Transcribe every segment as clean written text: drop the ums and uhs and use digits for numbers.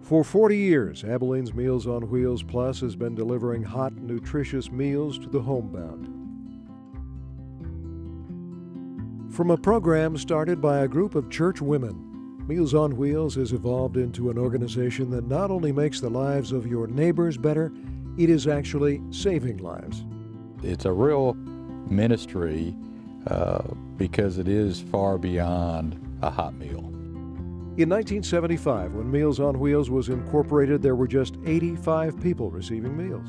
For 40 years, Abilene's Meals on Wheels Plus has been delivering hot, nutritious meals to the homebound. From a program started by a group of church women, Meals on Wheels has evolved into an organization that not only makes the lives of your neighbors better, it is actually saving lives. It's a real ministry because it is far beyond a hot meal. In 1975, when Meals on Wheels was incorporated, there were just 85 people receiving meals.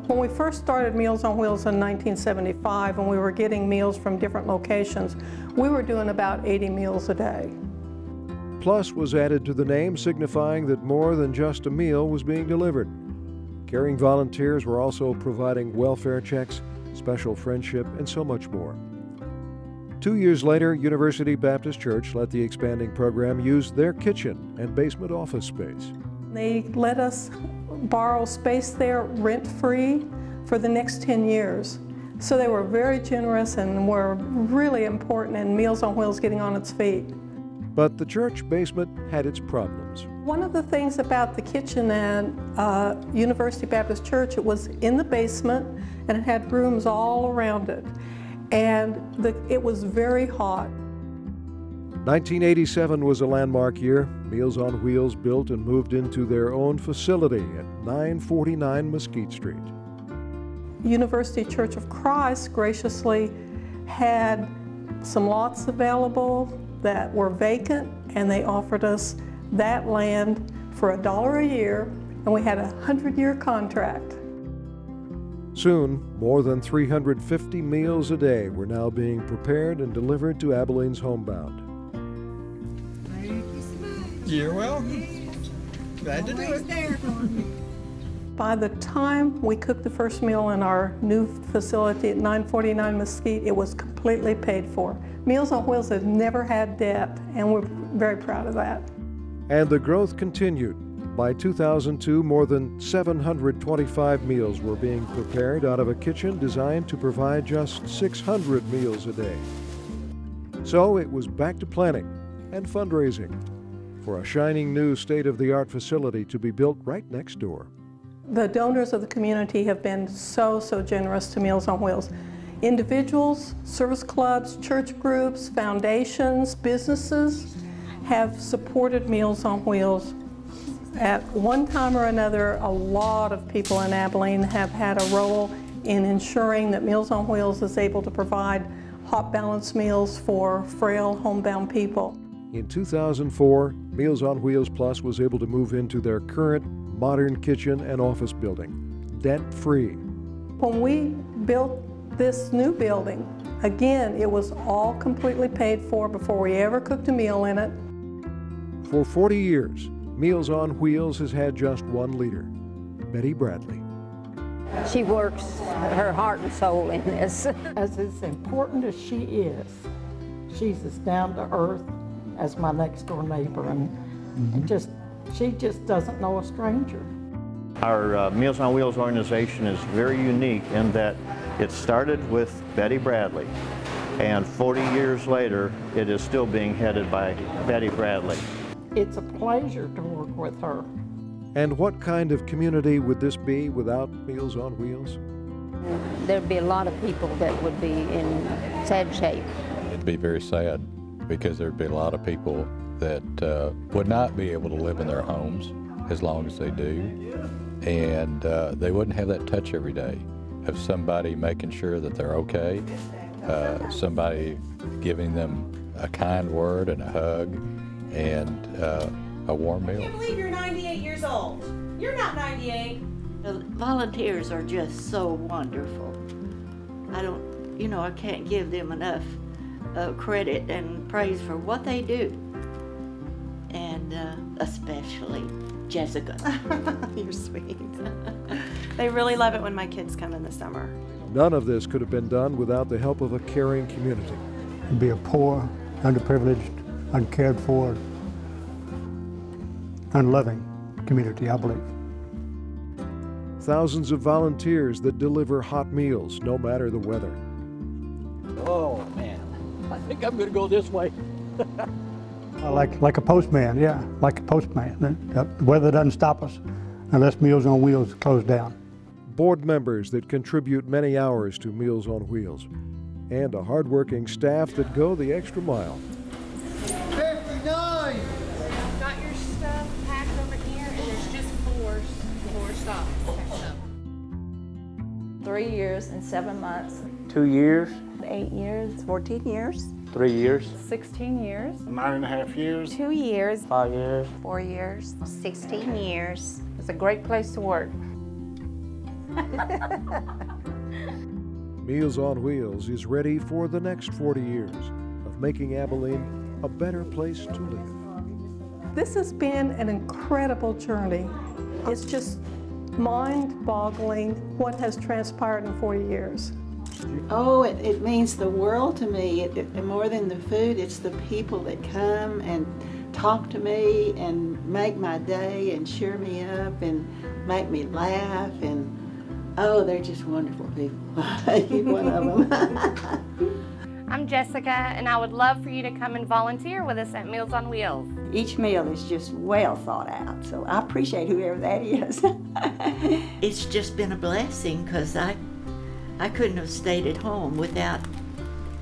When we first started Meals on Wheels in 1975, and we were getting meals from different locations, we were doing about 80 meals a day. Plus was added to the name, signifying that more than just a meal was being delivered. Caring volunteers were also providing welfare checks, special friendship, and so much more. 2 years later, University Baptist Church let the expanding program use their kitchen and basement office space. They let us borrow space there rent-free for the next 10 years. So they were very generous and were really important in Meals on Wheels getting on its feet. But the church basement had its problems. One of the things about the kitchen at University Baptist Church, it was in the basement and it had rooms all around it. And it was very hot. 1987 was a landmark year. Meals on Wheels built and moved into their own facility at 949 Mesquite Street. University Church of Christ graciously had some lots available that were vacant, and they offered us that land for $1 a year, and we had a 100-year contract. Soon, more than 350 meals a day were now being prepared and delivered to Abilene's homebound. You're welcome. Glad to do it. By the time we cooked the first meal in our new facility at 949 Mesquite, it was completely paid for. Meals on Wheels has never had debt, and we're very proud of that. And the growth continued. By 2002, more than 725 meals were being prepared out of a kitchen designed to provide just 600 meals a day. So it was back to planning and fundraising for a shining new state-of-the-art facility to be built right next door. The donors of the community have been so generous to Meals on Wheels. Individuals, service clubs, church groups, foundations, businesses have supported Meals on Wheels. At one time or another, a lot of people in Abilene have had a role in ensuring that Meals on Wheels is able to provide hot balanced meals for frail homebound people. In 2004, Meals on Wheels Plus was able to move into their current modern kitchen and office building, debt-free. When we built this new building, again, it was all completely paid for before we ever cooked a meal in it. For 40 years, Meals on Wheels has had just one leader, Betty Bradley. She works her heart and soul in this. As important as she is, she's as down to earth as my next door neighbor, and she just doesn't know a stranger. Our Meals on Wheels organization is very unique in that it started with Betty Bradley, and 40 years later, it is still being headed by Betty Bradley. It's a pleasure to work with her. And what kind of community would this be without Meals on Wheels? There'd be a lot of people that would be in sad shape. It'd be very sad because there'd be a lot of people that would not be able to live in their homes as long as they do, and they wouldn't have that touch every day of somebody making sure that they're okay, somebody giving them a kind word and a hug and a warm meal. I can't believe you're 98 years old. You're not 98. The volunteers are just so wonderful. I can't give them enough credit and praise for what they do. And especially Jessica. You're sweet. They really love it when my kids come in the summer. None of this could have been done without the help of a caring community. To be a poor, underprivileged, uncared for, unloving community, I believe. Thousands of volunteers that deliver hot meals, no matter the weather. Oh man, I think I'm gonna go this way. Like a postman, yeah, like a postman. The weather doesn't stop us unless Meals on Wheels closed down. Board members that contribute many hours to Meals on Wheels, and a hardworking staff that go the extra mile. 59! Got your stuff packed over here, and there's just four stops. 3 years and 7 months. 2 years. 8 years. 14 years. 3 years. 16 years. 9.5 years. 2 years. 5 years. 4 years. 16 years. It's a great place to work. Meals on Wheels is ready for the next 40 years of making Abilene a better place to live. This has been an incredible journey. It's just mind-boggling what has transpired in 40 years. Oh, it means the world to me. More than the food, it's the people that come and talk to me and make my day and cheer me up and make me laugh. And oh, they're just wonderful people. You're one of them. I'm Jessica, and I would love for you to come and volunteer with us at Meals on Wheels. Each meal is just well thought out, so I appreciate whoever that is. It's just been a blessing because I couldn't have stayed at home without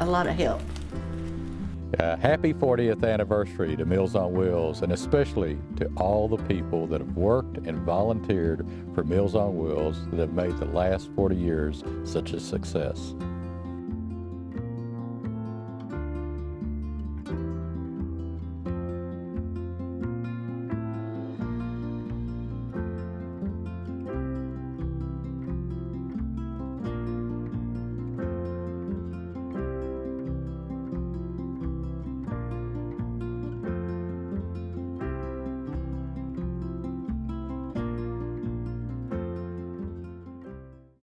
a lot of help. Happy 40th anniversary to Meals on Wheels, and especially to all the people that have worked and volunteered for Meals on Wheels that have made the last 40 years such a success.